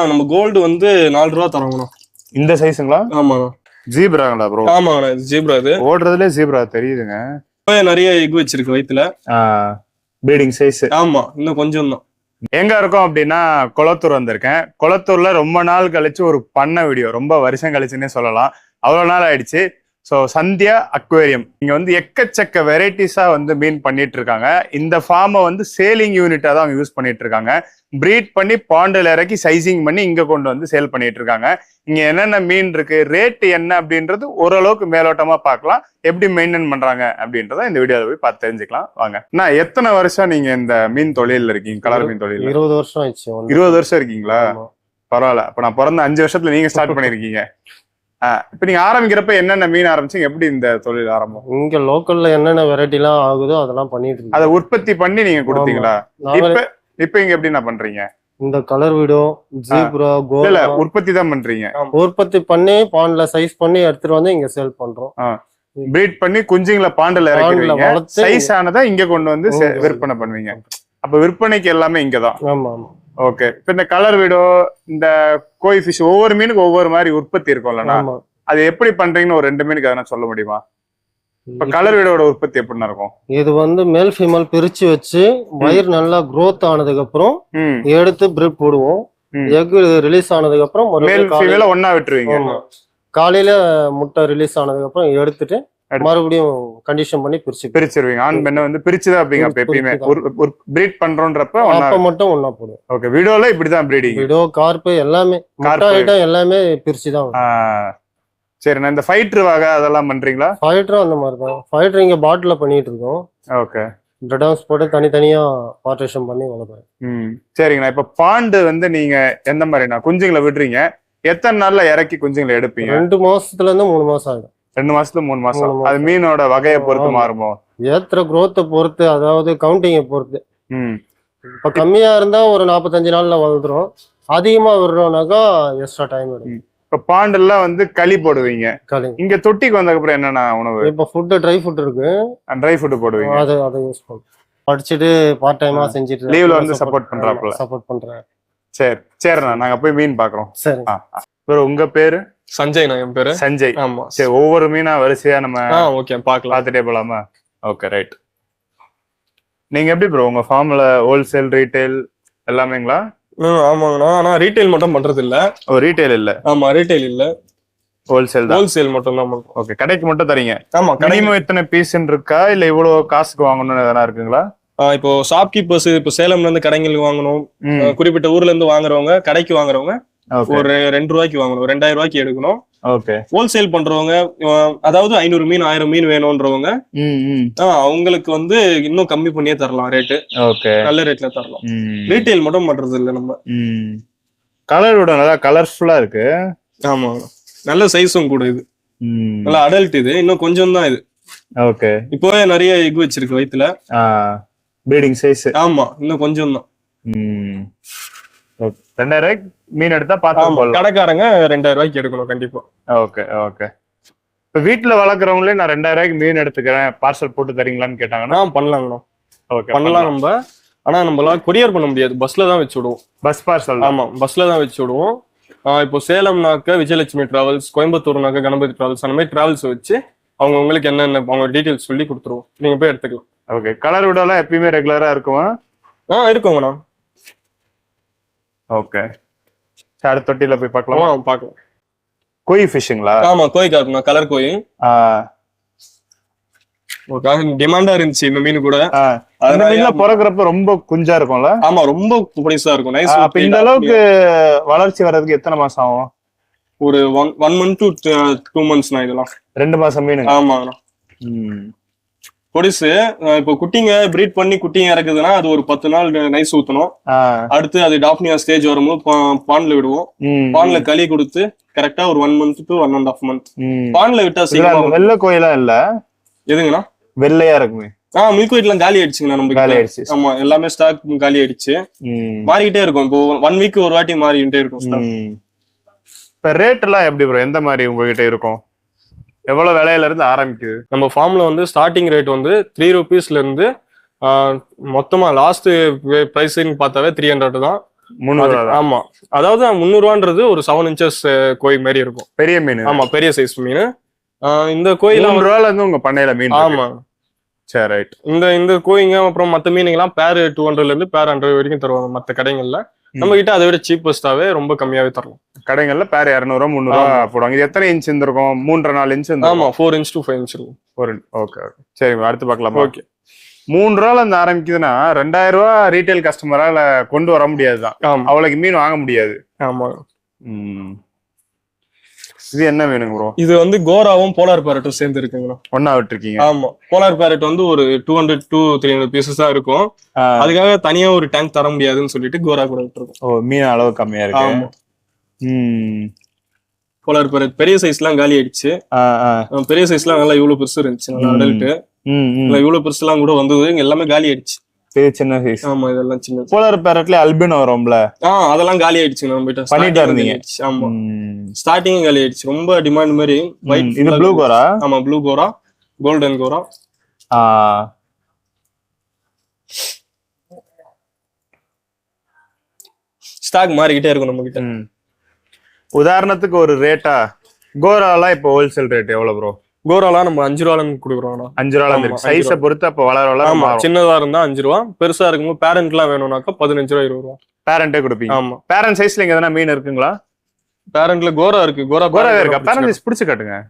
நம்ம கோல்டு வந்து 4 ரூபா தரோங்கண்ணா. இந்த சைஸுங்களா? ஆமாண்ணா. ஜீப்ராங்களா ப்ரோ? ஆமாங்கண்ணா, ஜீப்ரா. இது ஓடுறதுல ஜீப்ரா தெரியுதுங்க. நிறைய எக் வச்சிருக்கு வயித்துல. Breeding size. ஆமா, இன்னும் கொஞ்சம் தான். எங்க இருக்கோம் அப்படின்னா கொளத்தூர் வந்திருக்கேன். கொளத்தூர்ல ரொம்ப நாள் கழிச்சு ஒரு பண்ண வீடியோ, ரொம்ப வருஷம் கழிச்சுன்னே சொல்லலாம், அவ்வளவு நாள் ஆயிடுச்சு. ஸோ சந்தியா அக்வேரியம் இங்க வந்து எக்கச்சக்க வெரைட்டிஸா வந்து மீன் பண்ணிட்டு இருக்காங்க. இந்த ஃபார்மை வந்து சேலிங் யூனிட்டா தான் அவங்க யூஸ் பண்ணிட்டு இருக்காங்க. பிரீட் பண்ணி பாண்டில் இறக்கி சைசிங் பண்ணி இங்க கொண்டு வந்து சேல் பண்ணிட்டு இருக்காங்க. இங்க என்னென்ன மீன் இருக்கு, ரேட் என்ன அப்படின்றது ஓரளவுக்கு மேலோட்டமா பார்க்கலாம். எப்படி மெயின்டைன் பண்றாங்க அப்படின்றத இந்த வீடியோல போய் பார்த்து தெரிஞ்சுக்கலாம் வாங்க. நான் எத்தனை வருஷம் நீங்க இந்த மீன் தொழில இருக்கீங்க? கலர் மீன் தொழில் 20 வருஷம் ஆயிடுச்சு. 20 வருஷம் இருக்கீங்களா? பரவாயில்ல. அப்ப நான் பிறந்த 5 வருஷத்துல நீங்க ஸ்டார்ட் பண்ணிருக்கீங்க. இப்ப நீங்க ஆரம்பிக்கிறப்ப என்னென்ன மீன் ஆரம்பிச்சீங்க? எப்படி இந்த தொழில் ஆரம்பம்? இங்க லோக்கல்ல என்னென்ன வெரைட்டி எல்லாம் ஆகுதோ அதெல்லாம் பண்ணிட்டு இருக்கோம். அதை உற்பத்தி பண்ணி நீங்க கொடுத்தீங்களா? இப்ப இங்க எப்படி நான் பண்றீங்க? இந்த கலர் வீடோ, ஜீப்ரா, கோல்ட் உற்பத்தி தான் பண்றீங்க? உற்பத்தி பண்ணி பாண்ட்ல சைஸ் பண்ணி எடுத்துட்டு வந்து இங்க சேல் பண்றோம். பிரீட் பண்ணி குஞ்சுங்களை பாண்டில் இறக்குறீங்க. சைஸ் ஆனதா இங்க கொண்டு வந்து விற்பனை பண்ணுவீங்க. அப்ப விற்பனைக்கு எல்லாமே இங்கதான். ஆமா ஆமா. ஓகே. இப்ப இந்த கலர் வீடோ, இந்த கோய் ஃபிஷ், ஒவ்வொரு மீனுக்கு ஒவ்வொரு மாதிரி உற்பத்தி இருக்கும்லண்ணா, அது எப்படி பண்றீங்கன்னு ஒரு 2 மீனுக்கு அதெல்லாம் சொல்ல முடியுமா? இப்ப கலர் வீடோட உற்பத்தி எப்படின்னா இருக்கும்? இது வந்து மேல் ஃபீமேல் பிரிச்சு வச்சு வயிறு நல்லா growth ஆனதுக்கு அப்புறம் எடுத்து பிரீட் போடுவோம். எக் ரிலீஸ் ஆனதுக்கு அப்புறம் மேல் ஃபீமேல ஒண்ணா விட்டுருவீங்க. காலையில முட்டை ரிலீஸ் ஆனதுக்கு அப்புறம் எடுத்துட்டு மறுபடியும் கண்டிஷன் பண்ணி பிரிச்சிருவீங்க. ஆண் பெண்ணை வந்து பிரிச்சுதான் அப்படிங்க. அப்ப எப்பயுமே பிரீட் பண்றோன்றப்ப மட்டும் ஒண்ணா போடுவோம். ஓகே. வீடியோல இப்படிதான் பிரீடிங். வீடியோ கார்ப்பு எல்லாமே ஐட்டம் எல்லாமே பிரிச்சுதான். சரி. நான் இந்த ஃபைட்டர் வகை அதெல்லாம் பண்றீங்களா? ஃபைட்டரும் அந்த மாதிரி தான். ஃபைட்டர் இங்க பாட்டில பண்ணிட்டு இருக்கோம். ஓகே. ரெடாஸ் போட்டு தனித்தனியா பார்ட்டிஷன் பண்ணி வளர்ப்பேன். சரிங்கண்ணா. இப்ப பாண்டு வந்து நீங்க எந்த மாதிரிண்ணா குஞ்சுங்களை விடுறீங்க? எத்தனை நாள்ல இறக்கி குஞ்சுங்களை எடுப்பீங்க? 2 மாசத்துல இருந்து 3 மாசம் ஆகும். 2 மாசத்துல 3 மாசம். அது மீனோட வகையை பொறுத்து மாறுமோ? ஏத்துற growth பொறுத்து, அதாவது கவுண்டிங்கை பொறுத்து. இப்ப கம்மியா இருந்தா ஒரு 45 நாள்ல வளர்ந்துரும். அதிகமா விடுறோம்னாக்கா எக்ஸ்ட்ரா டைம் எடுக்கும். இப்ப பாண்டெல்லாம் வந்து களி போடுவீங்க. இங்க தொட்டிக்கு வந்ததுக்கு அப்புறம் என்னன்னா உணவு? இப்ப ஃபுட், ட்ரை ஃபுட் இருக்கு. ட்ரை ஃபுட் போடுவீங்க. அதை யூஸ் பண்ணுவோம். படிச்சுட்டு பார்ட் டைமா செஞ்சுட்டு லீவ்ல வந்து சப்போர்ட் பண்றேன். சரி சரிண்ணா, நாங்க போய் மீன் பாக்குறோம். சரி. உங்க பேரு? சஞ்சய். என் பேரு சஞ்சய். ஆமா. சரி, ஒவ்வொரு மீனா வரிசையா நம்ம பாத்துட்டே போலாமா? Okay, right. நீங்க எப்படி ப்ரோ உங்க ஃபார்ம்ல ஹோல்சேல் ரீட்டைல் எல்லாமேங்களா? ஆமாங்கண்ணா. ஆனா ரீட்டைல் மட்டும் பண்றது இல்ல. ரீட்டைல் இல்ல? ஆமா, ரீட்டைல் இல்ல, ஹோல்சேல் தான். ஹோல்சேல் மட்டும் தான். ஓகே. கடைக்கு மட்டும் தரீங்க? ஆமா. மினிமம் எத்தனை பீஸ்ன்னு இருக்கா, இல்ல இவ்வளவு காசுக்கு வாங்கணும்னு எதனா இருக்குங்களா? இப்போ ஷாப்கீப்பர்ஸ், இப்போ சேலம்ல இருந்து கடைங்களுக்கு வாங்கணும், குறிப்பிட்ட ஊர்ல இருந்து வாங்குறவங்க, கடைக்கு வாங்குறவங்க ஒரு 2 ரூபாய்க்கு வாங்கணும், 2000 ரூபாய்க்கு எடுக்கணும். ஓகே. ஹோல்சேல் பண்றவங்க, அதாவது 500 மீன் 1000 மீன் வேணும்ன்றவங்க அவங்களுக்கு வந்து இன்னும் கம்மி பண்ணியே தரலாம் ரேட்டு. ஓகே. நல்ல ரேட்ல தரலாம். ரீட்டைல் மட்டும் பண்றது இல்ல நம்ம. கலரோட நல்லா கலர்ஃபுல்லா இருக்கு. ஆமா, நல்ல சைஸும் கூட. இது நல்லா அடல்ட். இது இன்னும் கொஞ்சம் தான். இது ஓகே. இப்போவே நிறைய எக் வச்சிருக்கு வயித்துல. Breeding size. ஆமா, இன்னும் கொஞ்சம் தான். 2000 ரூபாய்க்கு மீன் எடுத்தா பாத்து கடைக்காரங்க 2000 ரூபாய்க்கு எடுக்கணும் கண்டிப்பா. Okay okay. இப்ப வீட்டுல வளர்க்குறவங்களே நான் 2000 ரூபாய்க்கு மீன் எடுத்துக்கிறேன், பார்சல் போட்டு தரீங்களான்னு கேட்டாங்கன்னா பண்ணலாங்கண்ணா. ஓகே, பண்ணலாம் நம்ம. ஆனா நம்மளால கொரியர் பண்ண முடியாது, பஸ்ல தான் வச்சு விடுவோம். Bus parcel? ஆமா, பஸ்ல தான் வச்சு விடுவோம். இப்போ சேலம்னாக்க விஜயலட்சுமி டிராவல்ஸ், கோயம்புத்தூர்னாக்க கணபதி டிராவல்ஸ், அந்த மாதிரி டிராவல்ஸ் வச்சு அவங்க உங்களுக்கு என்னென்ன அவங்க டீடைல்ஸ் சொல்லி கொடுத்துருவோம், நீங்க போய் எடுத்துக்கலாம். ஓகே. கலர் விடலாம் எப்பயுமே ரெகுலரா இருக்குமா? இருக்குங்கண்ணா. ஓகே. அடுத்த தொட்டில போய் பார்க்கலாம். பார்க்கலாம். கோய் ஃபிஷ்ங்களா? ஆமா, கோய் காட்டுனா கலர் கோய். டிமாண்டா இருந்துச்சு இந்த மீன் கூட. பிறகுறப்ப ரொம்ப குஞ்சா இருக்கும்ல? ஆமா, ரொம்ப பொடிசா இருக்கும். நைஸ். இந்த அளவுக்கு வளர்ச்சி வர்றதுக்கு எத்தனை மாசம் ஆகும்? ஒரு 1 month to 2 months. இதெல்லாம் 2 மாசம் மீன்? ஆமாங்கண்ணா. பொடிசு. இப்போ குட்டிங்க பிரீட் பண்ணி குட்டிங்க இறக்குதுன்னா அது ஒரு 10 நாள் நைஸ் ஊத்தணும். அடுத்து அது டாப்னியா ஸ்டேஜ் வரும்போது பான்ல விடுவோம். பான்ல களி கொடுத்து கரெக்டா ஒரு 1 month to 1.5 month பான்ல விட்டா சீக்கிரம். வெள்ளை கோயிலாம் இல்ல? எதுங்கண்ணா? வெள்ளையா இருக்குமே. மில்க் ஒயிட் எல்லாம் காலி ஆயிடுச்சுங்கண்ணா நம்ம. ஆமா, எல்லாமே ஸ்டாக் காலி ஆயிடுச்சு. மாறிக்கிட்டே இருக்கும். இப்போ 1 week ஒரு வாட்டி மாறிக்கிட்டே இருக்கும். இப்ப ரேட் எல்லாம் எப்படி ப்ரோ, எந்த மாதிரி உங்ககிட்ட இருக்கும்? எவ்வளவு விலையில இருந்து ஆரம்பிக்குது? நம்ம ஃபார்ம்ல வந்து ஸ்டார்டிங் ரேட் வந்து 3 rupeesல இருந்து மொத்தமா லாஸ்ட் பிரைஸ்ன்னு பார்த்தாவே 300 தான். 300 தான். ஆமா, அதாவது 300 ஒரு 7 inches கோய் மாதிரி இருக்கும். பெரிய மீன். ஆமா, பெரிய சைஸ் மீன். இந்த கோயில 300 இருந்து உங்க பண்ணையில மீன் இருக்கு. ஆமா, சரி ரைட். இந்த கோயிங்க அப்புறம் மத்த மீனுங்கெல்லாம் பேர் 200 இருந்து பேர் 100 வரைக்கும் தருவாங்க மத்த கடைகள்ல. நம்ம கிட்ட அதை விட சீப்பஸ்டாவே ரொம்ப கம்மியாவே தரலாம். கடைகள்ல பேர் 200 300 போடுவாங்க. இது எத்தனை இன்ச் இருக்கும்? 3.5 4 இன்ச். ஆமா, 4 inch to 5 inch இருக்கும். ஓகே ஓகே, சரி அடுத்து பார்க்கலாம். ஓகே, 3 இருந்து ஆரம்பிக்குதுன்னா 2000 ரீட்டைல் கஸ்டமரால கொண்டு வர முடியாதுதான். அவ்வளவுக்கு மீன் வாங்க முடியாது. ஆமா. இது என்ன வேணுங்க ப்ரோ? இது வந்து கோராவும் போலார் பேரட்டும் சேர்ந்து இருக்குங்களா, ஒன்னா விட்டுருக்கீங்க? ஆமா, போலார் பேரட் வந்து ஒரு 200 to 300 பீசஸ் தான் இருக்கும். அதுக்காக தனியா ஒரு டேங்க் தர முடியாதுன்னு சொல்லிட்டு கோரா கூட விட்டுருக்கோம். ஓ, மீன் அளவு கம்மியா இருக்கு. ஆமா. போலார் பேரட் பெரிய சைஸ் எல்லாம் காலி ஆயிடுச்சு. பெரிய சைஸ் எல்லாம் நல்லா இவ்வளவு பெருசு இருந்துச்சு, நல்லா அடல்ட். இவ்வளவு பெருசு எல்லாம் கூட வந்தது, எல்லாமே காலி ஆயிடுச்சு. சின்ன சைஸ். ஆமா, இதெல்லாம் சின்ன. போலார் பேரட்ல அல்பினோ வரும்ல, அதெல்லாம் காலி ஆயிடுச்சு. நம்ம கிட்ட பண்ணிட்டு இருந்தீங்க. ஆமா, ஸ்டார்டிங் காலி ஆயிடுச்சு. ரொம்ப டிமாண்ட் மாதிரி. இது ப்ளூ கோரா? ஆமா, ப்ளூ கோரா, கோல்டன் கோரா. ஸ்டாக் மாறிக்கிட்டே இருக்கும் நம்ம கிட்ட. உதாரணத்துக்கு ஒரு ரேட்டா, கோராலாம் இப்போ ஹோல்சேல் ரேட் எவ்வளவு ப்ரோ? கோராலாம் நம்ம 5 ரூபாய்க்கு கொடுக்குறோம். 5 ரூபாய். சைஸை பொறுத்து அப்ப வளர. ஆமா, சின்னதா இருந்தா 5 ரூபா, பெருசா இருக்கும்போது பேரண்ட் எல்லாம் வேணும்னாக்கா 15 ரூபா 20 ரூபா. பேரண்டே கொடுப்பீங்க? ஆமா. பேரண்ட் சைஸ்ல இங்க எதனா மீன் இருக்குங்களா? பேரண்ட்ல கோரா இருக்கு. கோரா இருக்கா? பேரண்ட் சைஸ் பிடிச்சு காட்டுங்க.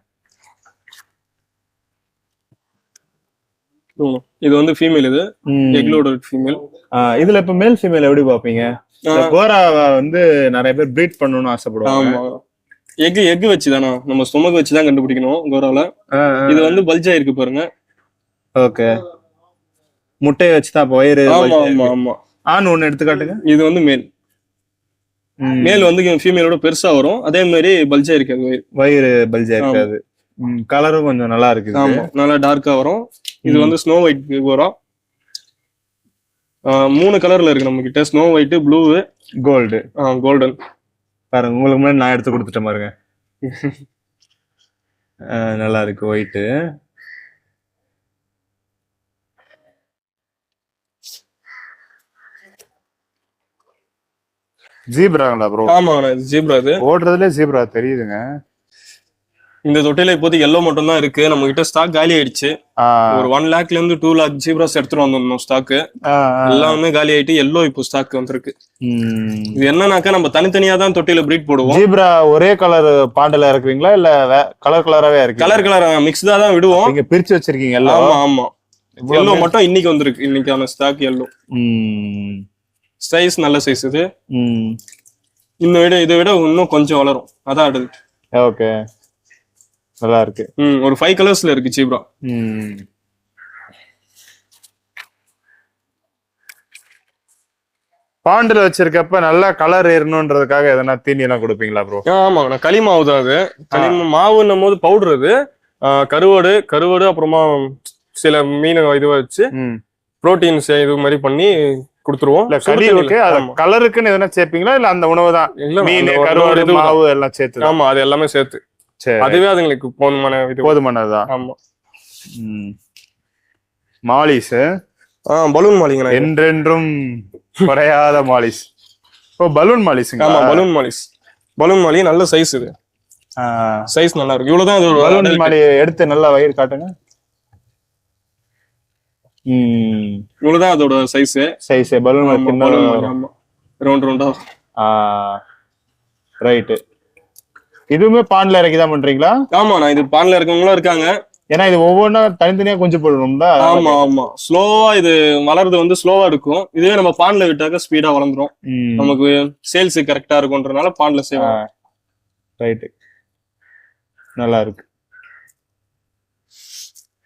இது வந்து ஃபீமேல். இது எக்லோட ஃபீமேல். இதுல இப்ப மேல் ஃபீமேல் எப்படி பாப்பீங்க? கோரா வந்து நிறைய பேர் பிரீட் பண்ணணும்னு ஆசைப்படுவாங்க. எக் வச்சுதானா, நம்ம ஸ்டொமக் வச்சுதான் கண்டுபிடிக்கணும் கோரால. இது வந்து பல்ஜ் ஆயிருக்கு பாருங்க. ஓகே, முட்டையை வச்சுதான் வயிறு. ஆமா. ஆண் ஒண்ணு எடுத்து காட்டுங்க. இது வந்து மேல். மேல் வந்து ஃபீமேலோட பெருசா வரும். அதே மாதிரி பல்ஜ் ஆயிருக்காது, வயிறு பல்ஜ் ஆயிருக்காது. கலரும் கொஞ்சம் நல்லா இருக்கு. ஆமா, நல்லா டார்க்கா வரும். இது வந்து ஸ்னோ ஒயிட் கோரா. 3 கலர்ல இருக்கு நம்ம கிட்ட. Snow white, blue, gold. Golden. பாருங்க, உங்களுக்கு முன்னாடி நான் எடுத்து கொடுத்துட்டேன் பாருங்க. நல்லா இருக்கு ஒயிட். ஜீப்ராங்களா ப்ரோ? ஆமா, ஜீப்ரா. இது ஓடுறதுல ஜீப்ரா தெரியுதுங்க. இந்த தொட்டில இப்போதைக்கு எல்லோ மட்டும் தான் இருக்கு. நம்ம கிட்ட ஸ்டாக் காலி ஆயிடுச்சு. ஒரு 1 lakhல இருந்து 2 lakh ஜீப்ராஸ் எடுத்துட்டு வந்திருந்தோம் ஸ்டாக். எல்லாமே காலி ஆயிட்டு எல்லோ இப்போ ஸ்டாக் வந்திருக்கு. இது என்னன்னாக்கா நம்ம தனித்தனியா தான் தொட்டில பிரீட் போடுவோம். ஜீப்ரா ஒரே கலர் பாண்டல இருக்குவீங்களா இல்ல கலர் கலராவே இருக்கு? கலர் மிக்ஸ்டா தான் விடுவோம். நீங்க பிரிச்சு வச்சிருக்கீங்க எல்லாம்? ஆமா. எல்லோ மட்டும் இன்னைக்கு வந்திருக்கு. இன்னைக்கான ஸ்டாக் எல்லோ. சைஸ் நல்ல சைஸ். இது இதை விட இன்னும் கொஞ்சம் வளரும். அதான் அடல்ட். ஓகே, நல்லா இருக்கு. ஒரு 5 கலர்ஸ்ல இருக்கு ஜீப்ரா. பாண்டுல வச்சிருக்கப்ப நல்லா கலர் ஏறணும்ன்றதுக்காக எதனா தீனி எல்லாம் கொடுப்பீங்களா ப்ரோ? ஆமா, நான் களிமாவு தான். அது மாவுன்னும் போது பவுடர். அது கருவாடு அப்புறமா சில மீன் இது வச்சு புரோட்டீன்ஸ் இது மாதிரி பண்ணி கொடுத்துருவோம். கலருக்குன்னு எதனா சேர்ப்பீங்களா இல்ல அந்த உணவு தான்? மீன், கருவாடு, மாவு எல்லாம் சேர்த்து? ஆமா, அது எல்லாமே சேர்த்து. அதுவே அதுங்களுக்கு போதுமானதுதான். ஆமா. Marles, balloon Malinga. என்றென்றும் குறையாத மாலிஸ். Balloon Marles. ஆமா, பலூன் மாலிஸ். பலூன் மாலி நல்ல சைஸ். இது சைஸ் நல்லா இருக்கு. இவ்வளவுதான். இது பலூன் மாலி எடுத்து நல்லா வயிறு காட்டுங்க. இவ்வளவுதான் அதோட சைஸ். பலூன் மாலி. ஆமா, ரவுண்ட் ரவுண்டா. ரைட். இதுவுமே பான்ல இறக்கிதான் பண்றீங்களா? ஆமா, நான் இது பான்ல இருக்கவங்களும் இருக்காங்க. ஏன்னா இது ஒவ்வொன்றும் தனித்தனியா கொஞ்சம் போடணும்ல. ஆமா. ஸ்லோவா இது வளர்றது வந்து ஸ்லோவா இருக்கும். இதுவே நம்ம பான்ல விட்டாக்க ஸ்பீடா வளர்ந்துரும். நமக்கு சேல்ஸ் கரெக்டா இருக்கும்ன்றனால பான்ல செய்வாங்க. ரைட், நல்லா இருக்கு.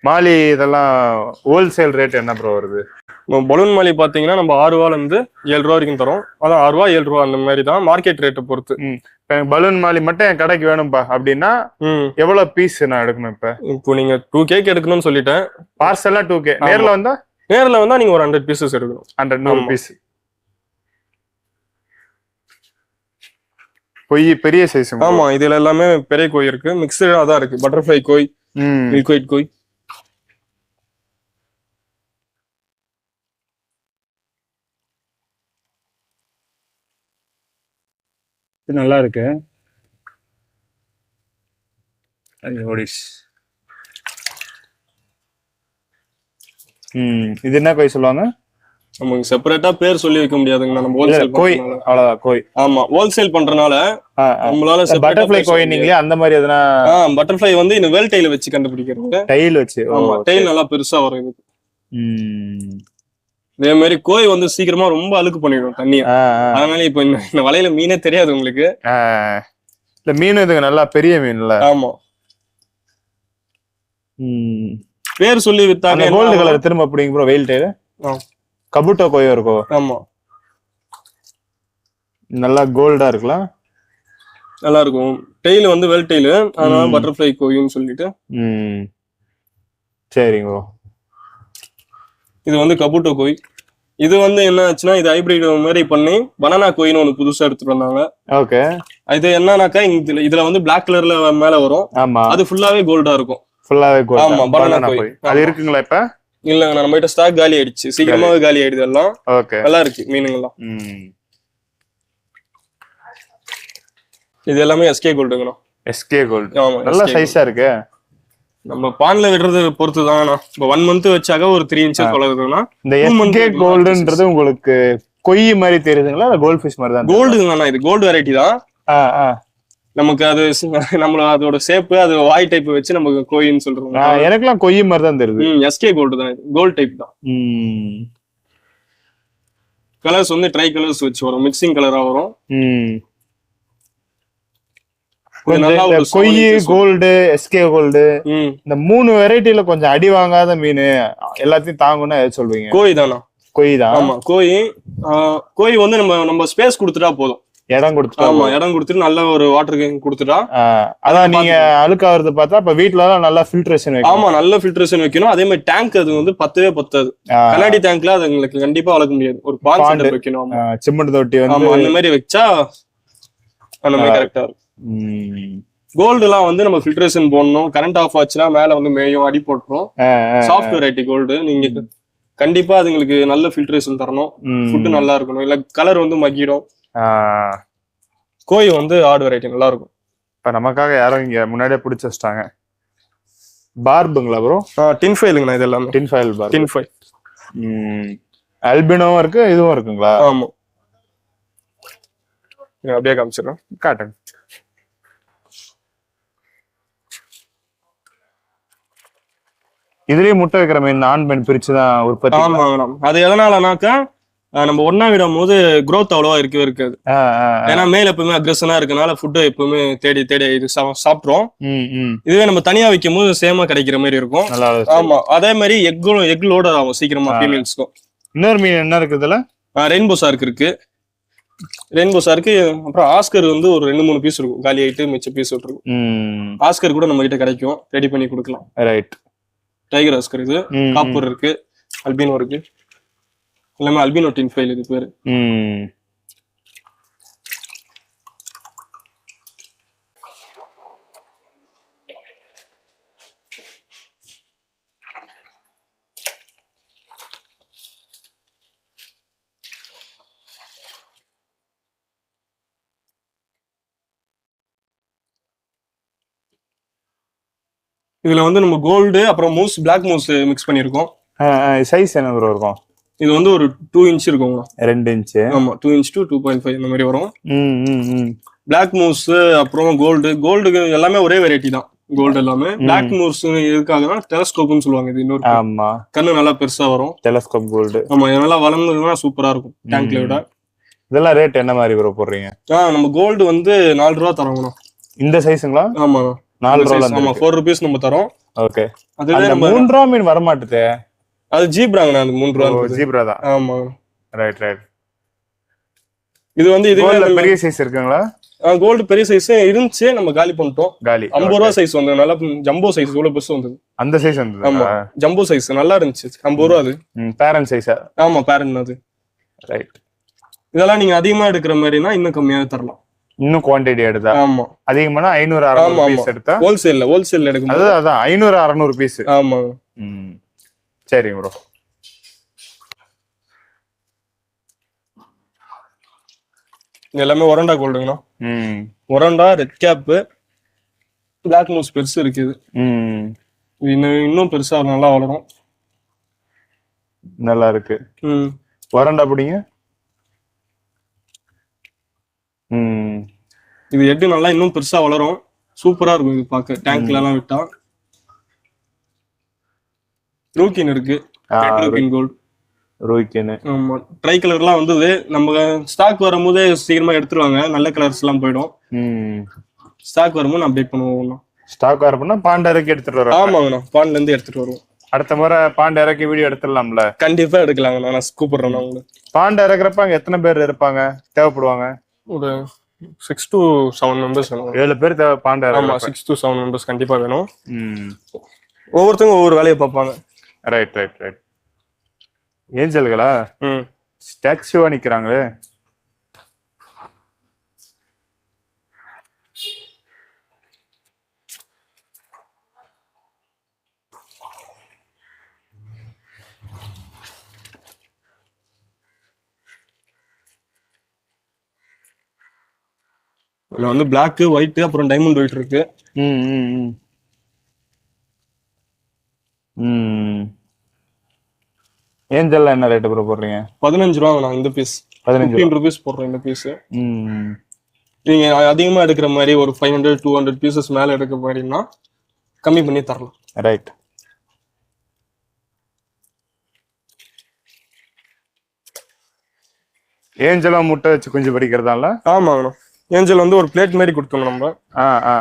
மாலி இதெல்லாம் ஹோல்சேல் ரேட் என்ன ப்ரோ வருது? பலூன் மாலி பாத்தீங்கன்னா நம்ம 6 ரூபால இருந்து 7 ரூபா வரைக்கும் தரோம். அதான் 6 ரூபா 7 ரூபா அந்த மாதிரி தான் மார்க்கெட் ரேட்டை பொறுத்து. பலூன் மாலி மட்டும் என் கடைக்கு வேணும்பா அப்படின்னா எவ்வளவு பீஸ் நான் எடுக்கணும்? இப்போ நீங்க 2 கேக் எடுக்கணும்னு சொல்லிட்டேன். பார்சல்லாம் 2K. நேர்ல வந்தா நீங்க ஒரு 100 பீசஸ் எடுக்கணும். 100 பீஸ். பெரிய சைஸ். ஆமா, இதுல எல்லாமே பெரிய கோய் இருக்கு. மிக்சடா தான் இருக்கு. பட்டர்ஃப்ளை கோய், மில்க் ஒயிட் கோய். இது நல்லா இருக்கு. ஓடிஸ். இது என்ன கோய் சொல்லுவாங்க? நமக்கு செப்பரேட்டா பேர் சொல்லி வைக்க முடியாதுங்கண்ணா, நம்ம ஹோல்சேல் கோய் அவ்வளவுதான் கோய். ஆமா, ஹோல்சேல் பண்றதுனால நம்மளால பட்டர்ஃப்ளை கோய் நீங்களே அந்த மாதிரி எதனா? பட்டர்ஃப்ளை வந்து இந்த வேல் டைல வச்சு கண்டுபிடிக்கிறது. டைல் வச்சு? ஆமா, டைல் நல்லா பெருசா வரும் இதுக்கு. இதே மாதிரி கோய் வந்து சீக்கிரமா ரொம்ப அழுக்கு பண்ணிடும் தண்ணிய. அதனால இப்ப இந்த வலையில மீனே தெரியாது உங்களுக்கு. இல்ல மீன் இதுக்கு நல்லா பெரிய மீன்ல. ஆமா, பேர் சொல்லி வித்தாங்க. கோல்டு கலர் திரும்ப அப்படிங்க ப்ரோ வெயில் டைல கபுட்டோ கோயம் இருக்கும். ஆமா, நல்லா கோல்டா இருக்கலாம், நல்லா இருக்கும். டெய்ல் வந்து வெல் டெய்ல், அதனால பட்டர்ஃப்ளை கோயின்னு சொல்லிட்டு. சரிங்க ப்ரோ. இது வந்து கபுட்டோ கோய். இது வந்து என்ன ஆச்சுன்னா, இது ஹைபிரிட் மாதிரி பண்ணி பனானா கோயின்னு ஒண்ணு புதுசா எடுத்துட்டு வந்தாங்க. ஓகே. இது என்னன்னாக்கா இதுல வந்து பிளாக் கலர்ல மேல வரும். ஆமா, அது ஃபுல்லாவே கோல்டா இருக்கும். ஃபுல்லாவே கோல்ட். ஆமா, பனானா கோய். அது இருக்குங்களா இப்ப? இல்லங்க, நம்ம கிட்ட ஸ்டாக் காலி ஆயிடுச்சு, சீக்கிரமாவே காலி ஆயிடுது எல்லாம். ஓகே, நல்லா இருக்கு மீனுங்கெல்லாம். இது எல்லாமே எஸ்கே கோல்டுங்கண்ணா. SK gold. ஆமா, நல்ல சைஸா இருக்கு. நம்ம பான்ல விடுறது பொறுத்து தான். இப்போ 1 மந்த் வச்சாக ஒரு 3 இன்ச்சஸ் வளருதுன்னா. இந்த எஸ்கே கோல்டுன்றது உங்களுக்கு கொய் மாதிரி தெரியுதுங்களா, இல்ல கோல்ட் ஃபிஷ் மாதிரி தான்? கோல்டுங்கண்ணா, இது கோல்டு வெரைட்டி தான். நமக்கு அது நம்மள அதோட ஷேப், அது வாய் டைப் வச்சு நமக்கு கோயின்னு சொல்றோம். எனக்குலாம் கொய் மாதிரி தான் தெரியுது. எஸ்கே கோல்டு தான், கோல்ட் டைப் தான். கலர்ஸ் வந்து ட்ரை கலர்ஸ் வச்சு வரும், மிக்சிங் கலரா வரும். கொய் கோல்டு, எஸ்கே கோல்டு, இந்த 3 வெரைட்டில கொஞ்சம் அடி வாங்காத மீன் எல்லாத்தையும் தாங்கும்னா எது சொல்வீங்க? கோய் தானா? கோய் தான். ஆமா, கோய் வந்து நம்ம ஸ்பேஸ் கொடுத்துட்டா போதும், இடம் கொடுத்துட்டா. ஆமா, இடம் கொடுத்துட்டு நல்ல ஒரு வாட்டர் கேன் கொடுத்துட்டா. அதான் நீங்க அழுக்காவது பார்த்தா இப்ப வீட்டுல தான் நல்லா ஃபில்ட்ரேஷன் வைக்கணும். ஆமா, நல்ல ஃபில்ட்ரேஷன் வைக்கணும். அதே மாதிரி டேங்க் அது வந்து பத்தவே பத்தாது. கண்ணாடி டேங்க்ல அது உங்களுக்கு கண்டிப்பா வளர்க்க முடியாது. ஒரு பாண்ட் வைக்கணும், சிமெண்ட் தொட்டி வந்து அந்த மாதிரி வச்சா அந்த மாதிரி கரெக்டா இருக்கும். கோல்டு எல்லாம் வந்து நம்ம ஃபில்ட்ரேஷன் போடணும். கரண்ட் ஆஃப் ஆச்சுன்னா மேல வந்து மேயும் அடி போட்டுரும். சாஃப்ட் வெரைட்டி கோல்டு நீங்க கண்டிப்பா அதுங்களுக்கு நல்ல ஃபில்ட்ரேஷன் தரணும். ஃபுட் நல்லா இருக்கணும், இல்ல கலர் வந்து மக்கிடும். கோய் வந்து ஆடு வெரைட்டி நல்லா இருக்கும். இப்ப நமக்காக யாரும் இங்க முன்னாடியே பிடிச்சி வச்சிட்டாங்க. பார்புங்களா ப்ரோ? டின் ஃபைலுங்கண்ணா, இது எல்லாமே டின் ஃபைல். டின் ஃபைல். அல்பினோவும் இருக்கு, இதுவும் இருக்குங்களா? ஆமா, அப்படியே காமிச்சிடறேன், காட்டுங்க. இதுலயே முட்டை வைக்கிற மீன் ஆண் பெண் பிரிச்சுதான் உற்பத்தி. ஆமா மேடம், அது எதனாலனாக்கா நம்ம ஒன்னா விடும் போது growth அவ்வளவா இருக்கவே இருக்காது. ஏன்னா மேல எப்பவுமே அக்ரெஷனா இருக்கனால ஃபுட் எப்பவுமே தேடி தேடி இது சாப்பிட்றோம். இதுவே நம்ம தனியா வைக்கும் போது சேமா கிடைக்கிற மாதிரி இருக்கும். ஆமா, அதே மாதிரி எக் லோடர் ஆகும் சீக்கிரமா ஃபீமேல்ஸ்க்கும். இன்னொரு மீன் என்ன இருக்கு இதுல? ரெயின்போ ஷார்க் இருக்கு. ரெயின்போ ஷார்க்கு, அப்புறம் ஆஸ்கர் வந்து ஒரு 2-3 பீஸ் இருக்கும், காலி ஆயிட்டு மிச்ச பீஸ் விட்டுருக்கும். ஆஸ்கர் கூட நம்ம கிட்ட கிடைக்கும், ரெடி பண்ணி கொடுக்கலாம். ரைட். டைகர் ஆஸ்கர் இது, காப்பர் இருக்கு, அல்பினோ இருக்கு, எல்லாமே அல்பினோ டின் ஃபைல் இது பேரு. இதுல வந்து நம்ம கோல்டு அப்புறம் மூஸ், பிளாக் மூஸ் மிக்ஸ் பண்ணிருக்கோம். சைஸ் என்ன ப்ரோ இருக்கும்? இது வந்து ஒரு 2 இன்ச் இருக்கும். 2 இன்ச். ஆமா, 2 இன்ச் to 2.5 இந்த மாதிரி வரும். பிளாக் மூஸ் அப்புறம் கோல்டு எல்லாமே ஒரே வெரைட்டி தான். கோல்டு எல்லாமே பிளாக் மூஸ் எதுக்காகனா டெலஸ்கோப்னு சொல்லுவாங்க. இது இன்னொரு ஆமா, கண்ணு நல்லா பெருசா வரும், டெலஸ்கோப் கோல்டு. ஆமா, இதெல்லாம் வளர்ந்ததுன்னா சூப்பரா இருக்கும் டேங்க்ல விட. இதெல்லாம் ரேட் என்ன மாதிரி ப்ரோ போடுறீங்க? நம்ம கோல்டு வந்து 4 ரூபா தரோம். இந்த சைஸ்ங்களா? ஆமா, 4 ரூபா. ஆமா, 4 rupees நம்ம தரோம். ஓகே. அதுவே நம்ம 3 ரூபா மீன் வர மாட்டுதே. அது ஜீப்ராங்கண்ணா, அது 3 ரூபா. ஜீப்ரா தான். ஆமா, ரைட். இது வந்து இதுவே பெரிய சைஸ் இருக்குங்களா? கோல்டு பெரிய சைஸ் இருந்துச்சு, நம்ம காலி பண்ணிட்டோம். 50 ரூபா சைஸ் வந்ததுனால ஜம்போ சைஸ் இவ்வளவு பெருசு வந்தது. அந்த சைஸ் வந்தது. ஆமா, ஜம்போ சைஸ் நல்லா இருந்துச்சு. 50 ரூபா அது. பேரண்ட் சைஸா? ஆமா, பேரண்ட் அது. ரைட். இதெல்லாம் நீங்க அதிகமா எடுக்கிற மாதிரினா இன்னும் கம்மியாவே தரலாம். இன்னும் குவாண்டிட்டி எடுத்தா? ஆமா, அதிகமான 500-600 பீஸ் எடுத்தா ஹோல்சேல்ல எடுக்கும். அதான் 500-600 பீஸ். ஆமா. சரிங்க ப்ரோ. இது எல்லாமே ஒரண்டா கோல்டுங்கண்ணா. ஒரண்டா, ரெட் கேப், பிளாக் மூஸ் பெருசு இருக்குது. இன்னும் பெருசா நல்லா வளரும். நல்லா இருக்கு. ஒரண்டா பிடிங்க. இது எட்டு நல்லா இன்னும் பெருசா வளரும். சூப்பரா இருக்கும் இது பார்க்க. டேங்க்ல எல்லாம் விட்டா. ரூக்கின் இருக்கு. கோல்டு ரூக்கின். ஆமா, ட்ரை கலர்லாம் வந்தது. நம்ம ஸ்டாக் வரும்போது சீக்கிரமா எடுத்துருவாங்க. நல்ல கலர்ஸ் எல்லாம் போயிடும். ஸ்டாக் வரும்போது அப்டேட் பண்ணுவோம். ஸ்டாக் வரப்போனா பாண்ட இறக்கி எடுத்துட்டு வரோம். ஆமாங்கண்ணா, பாண்ட்ல இருந்து எடுத்துட்டு வருவோம். அடுத்த முறை பாண்ட இறக்கி வீடியோ எடுத்துடலாம்ல? கண்டிப்பா எடுக்கலாங்கண்ணா. நான் கூப்பிடுறேன் உங்களுக்கு. பாண்ட இறக்குறப்ப அங்க எத்தனை பேர் இருப்பாங்க தேவைப்படுவாங்க? ஒரு 6 to 7 members வேணும். 7 பேர் தேவை பாண்ட. ஆமா, 6 to 7 members கண்டிப்பா வேணும். ஒவ்வொருத்தவங்க ஒவ்வொரு வேலையை பார்ப்பாங்க. Right right right. ஏஞ்சல்களா? ஸ்டாச்சுவா நிக்கிறாங்களே. இதுல வந்து பிளாக், ஒயிட், அப்புறம் டைமண்ட் ஒயிட் இருக்கு. ஏஞ்சல்ல என்ன ரேட் ப்ரோ போடுறீங்க? 15 ரூபா இந்த பீஸ். 15 ரூபீஸ் போடுறோம் இந்த பீஸ். நீங்க அதிகமா எடுக்கிற மாதிரி ஒரு 500-200 பீசஸ் மேல எடுக்கிற மாதிரினா கம்மி பண்ணி தரலாம். ரைட். ஏஞ்சலா முட்டை வச்சு கொஞ்சம் படிக்கிறதால? ஆமாங்கண்ணா. ஏஞ்சல் வந்து ஒரு பிளேட் மாதிரி கொடுத்தோம். நம்ம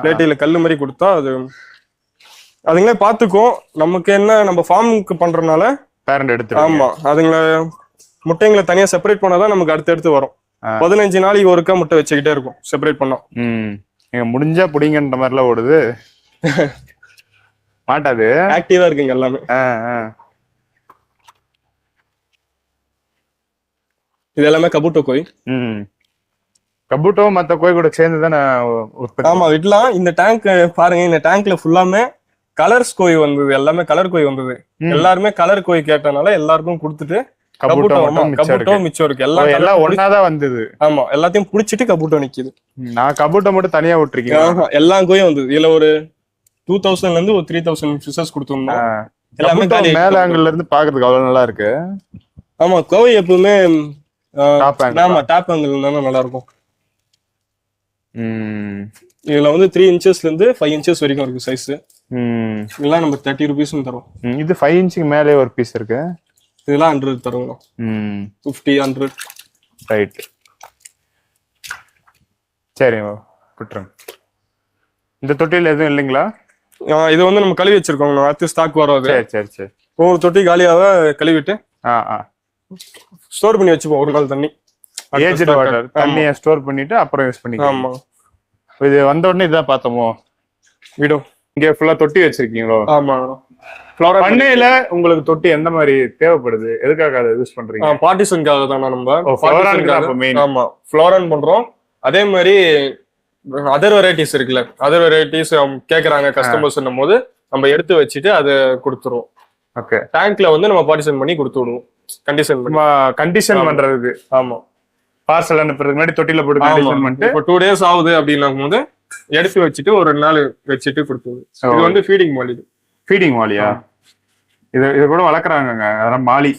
பிளேட்டில கல்லு மாதிரி கொடுத்தா அது அதுங்களே பாத்துக்கும். நமக்கு என்ன, நம்ம ஃபார்முக்கு பண்றதுனால பேரண்ட் எடுத்து. ஆமா, அதுங்களை முட்டைங்களை தனியா செப்பரேட் பண்ணாதான் நமக்கு அடுத்து வரும். 15 நாளைக்கு ஒருக்கா முட்டை வச்சுக்கிட்டே இருக்கும் செப்பரேட் பண்ணோம். நீங்க முடிஞ்சா புடிங்கன்ற மாதிரிலாம் ஓடுது. மாட்டாது, ஆக்டிவா இருக்குங்க எல்லாமே. இது எல்லாமே கபூட்டோ கோய். கபூட்டோ மத்த கோய் கூட சேர்ந்துதானே? ஆமா, விடலாம். இந்த டேங்க் பாருங்க, இந்த டேங்க்ல ஃபுல்லாமே கலர்ஸ் கோய் வந்தது. எல்லாமே கலர் கோய் வந்தது. எல்லாருமே கலர் கோய் கேட்டனால எல்லாருக்கும் கொடுத்துட்டு கபூட்டோ மிச்சம் இருக்கு. எல்லாம் ஒன்னாதான் வந்தது. ஆமா, எல்லாத்தையும் புடிச்சிட்டு கபூட்டோ நிக்குது. நான் கபூட்டோ மட்டும் தனியா விட்டுருக்கேன். எல்லா கோயும் வந்தது. இதுல ஒரு 2000ல இருந்து ஒரு 3000 ஃபிஷஸ் கொடுத்துருந்தோம். எல்லாமே மேல ஆங்கிள் இருந்து பாக்குறதுக்கு அவ்வளவு நல்லா இருக்கு. ஆமா, கோவை எப்பவுமே டாப் ஆங்கிள் தானே நல்லா இருக்கும். இதுல வந்து 3 inchesல இருந்து 5 inches வரைக்கும் இருக்கு சைஸ். இதெல்லாம் நம்ம 30 rupees தரோம். இது 5 inch மேலே ஒரு பீஸ் இருக்கு. இதெல்லாம் 100 தருவோம். 50, 100. ரைட். சரி விட்டுருங்க. இந்த தொட்டியில் எதுவும் இல்லைங்களா? இது வந்து நம்ம கழுவி வச்சிருக்கோம். அடுத்து ஸ்டாக் வராது. சரி சரி. ஒவ்வொரு தொட்டி காலியாக கழுவிட்டு ஸ்டோர் பண்ணி வச்சுப்போம். ஒரு நாள் தண்ணி, ஏஜ்டு வாட்டர் தண்ணியை ஸ்டோர் பண்ணிட்டு அப்புறம் யூஸ் பண்ணிக்கலாம். ஆமா. இது வந்த உடனே இதான் பார்த்தோமோ வீடோ? இங்க ஃபுல்லா தொட்டி வச்சிருக்கீங்களோ? ஆமா. பண்ணையில உங்களுக்கு தொட்டி எந்த மாதிரி தேவைப்படுது? எதுக்காக அதை யூஸ் பண்றீங்க? பார்ட்டிஷனுக்காக தானே நம்ம. ஆமா, ஃப்ளோரான் பண்றோம். அதே மாதிரி அதர் வெரைட்டிஸ் இருக்குல்ல, அதர் வெரைட்டிஸ் கேக்குறாங்க கஸ்டமர்ஸ் போது நம்ம எடுத்து வச்சுட்டு அதை கொடுத்துருவோம். ஓகே. டேங்க்ல வந்து நம்ம பார்ட்டிஷன் பண்ணி கொடுத்து விடுவோம். கண்டிஷன் பண்றதுக்கு. ஆமா, பார்சல் அனுப்புறதுக்கு முன்னாடி தொட்டில போட்டு கண்டிஷன் பண்ணிட்டு இப்போ 2 days ஆகுது அப்படின்னும் போது எடுத்து வச்சுட்டு ஒரு 2 நாள் வச்சுட்டு கொடுத்துருவோம். இது வந்து ஃபீடிங் மாலி. ஃபீடிங் மாலியா? இது கூட வளர்க்குறாங்க. அதெல்லாம் மாலி.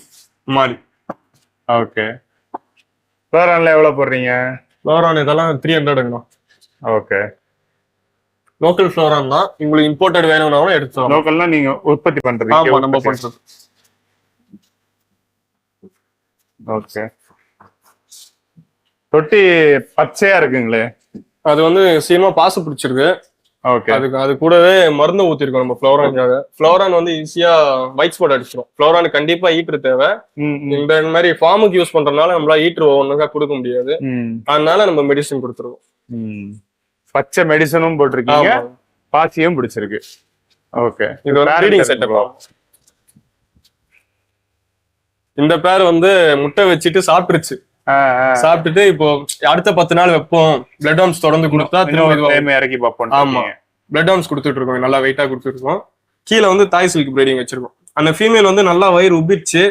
ஓகே. ஃப்ளோரான்ல எவ்வளவு போடுறீங்க? ஃப்ளோரான் இதெல்லாம் 300ங்கண்ணா. ஓகே. லோக்கல் ஃப்ளோரான் தான். உங்களுக்கு இம்போர்ட்டட் வேணும்னாலும் எடுத்துக்கலாம். லோக்கல்னா நீங்க உற்பத்தி பண்றது? ஆமா, நம்ம பண்றது. ஓகே. தொட்டி பச்சையா இருக்குங்களே, அது வந்து சீக்கிரமா பாசு பிடிச்சிருக்கு. ஓகே. அது கூடவே மருந்து ஊத்திருக்கோம் நம்ம ஃப்ளோரானுக்காக. ஃப்ளோரான் வந்து ஈஸியா ஒயிட் ஸ்பாட் அடிச்சிடும். ஃப்ளோரான் கண்டிப்பா ஈட்டர் தேவை. இந்த மாதிரி ஃபார்முக்கு யூஸ் பண்றதுனால நம்மளால ஈட்டர் ஒவ்வொன்றுக்கா கொடுக்க முடியாது. அதனால நம்ம மெடிசன் கொடுத்துருவோம். பச்சை மெடிசனும் போட்டிருக்கீங்க, பாசியும் பிடிச்சிருக்கு. ஓகே. இது ஒரு ப்ரீடிங் செட்டப். இந்த பேர் வந்து முட்டை வச்சுட்டு சாப்பிட்டுருச்சு. சாப்பிட்டுட்டு இப்போ அடுத்த 10 நாள் வைப்போம். பிளட் ஹார்ம்ஸ் தொடர்ந்து கொடுத்தா திரும்ப இறக்கி பார்ப்போம். ஆமா, பிளட் ஹார்ம்ஸ் கொடுத்துட்டு இருக்கோம். நல்லா வெயிட்டா கொடுத்துட்டு இருக்கோம். கீழே வந்து தாய் சில்க் பிரீடிங் வச்சிருக்கோம். அந்த ஃபீமேல் வந்து நல்லா வயிறு உப்பிடுச்சு,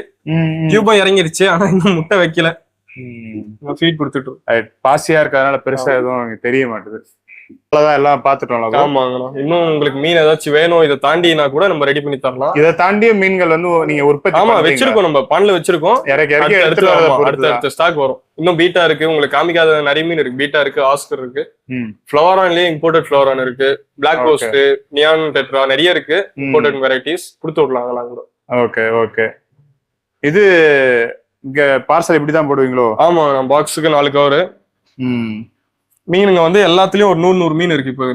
டியூபம் இறங்கிருச்சு. ஆனா இன்னும் முட்டை வைக்கல. ஃபீட் கொடுத்துட்டு பாசியா இருக்கிறதுனால பெருசா எதுவும் அங்க தெரிய மாட்டுது. அவ்வளவுதான், எல்லாம் பாத்துட்டோம். ஆமாங்கண்ணா. இன்னும் உங்களுக்கு மீன் ஏதாச்சும் வேணும் இதை தாண்டினா கூட நம்ம ரெடி பண்ணி தரலாம். இதை தாண்டிய மீன்கள் வந்து நீங்க உற்பத்தி ஆமா வச்சிருக்கோம், நம்ம பான்ல வச்சிருக்கோம். அடுத்த ஸ்டாக் வரும். இன்னும் பீட்டா இருக்கு, உங்களுக்கு காமிக்காத நிறைய மீன் இருக்கு. பீட்டா இருக்கு, ஆஸ்கர் இருக்கு, ஃப்ளோரான்லயே இம்போர்ட்டட் ஃப்ளோரான் இருக்கு, பிளாக் கோஸ்ட், நியான் டெட்ரா, நிறைய இருக்கு இம்போர்ட்டட் வெரைட்டிஸ். கொடுத்து விடலாம் கூட. Okay okay. இது இங்க பார்சல் இப்படிதான் போடுவீங்களோ? ஆமா, பாக்ஸுக்கு 4 கவர். மீனுங்க வந்து எல்லாத்துலயும் ஒரு 100 மீன் இருக்கு. இப்போ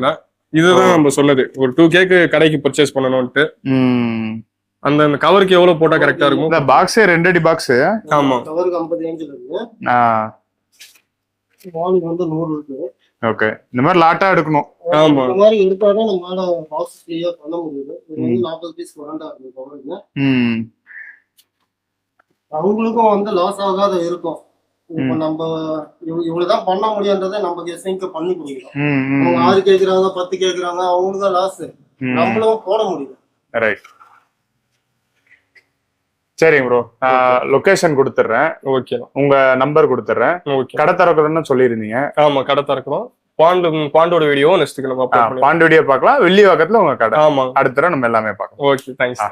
இதுதான் நம்ம சொன்னது, ஒரு 2K கடைக்கு பர்ச்சேஸ் பண்ணணும்ட்டு. அந்த கவருக்கு எவ்வளவு போட்டா கரெக்டா இருக்கும்? இந்த பாக்ஸ் 2 அடி பாக்ஸ். ஆமா, கவருக்கு 50 ரேஞ்சில இருக்கு. வாலுக்கு வந்து 100 இருக்கு. ஓகே, இந்த மாதிரி லாட்டா எடுக்கணும். ஆமா, இந்த மாதிரி எடுத்தாதான் நம்மளால பாக்ஸ் ஃப்ரீயா பண்ண முடியுது. இது வந்து 40 பீஸ் வரண்டா இருக்கு கவருக்கு. அவங்களுக்கும் வந்து லாஸ் ஆகாத இருக்கும். இப்ப நம்ம இவ்வளவுதான் பண்ண முடியுன்றதை நம்ம கெஸ்ஸிங்க்கு பண்ணி கொடுக்கிறோம். அவங்க 6 கேக்குறாங்க, 10 கேக்குறாங்க, அவங்களுக்கு தான் லாஸ். நம்மளும் போட முடியும். ரைட். சரிங்க ப்ரோ, லொகேஷன் கொடுத்துட்றேன். ஓகே, உங்க நம்பர் கொடுத்துட்றேன். கடை திறக்கிறதுன்னு சொல்லியிருந்தீங்க. ஆமா, கடை திறக்கிறோம். பாண்டோட வீடியோ நெக்ஸ்ட் நம்ம பாண்டு வீடியோ பார்க்கலாம். வெள்ளிவாக்கத்துல உங்க கடை. ஆமா, அடுத்த நம்ம எல்லாமே பார்க்கலாம். Okay, thanks.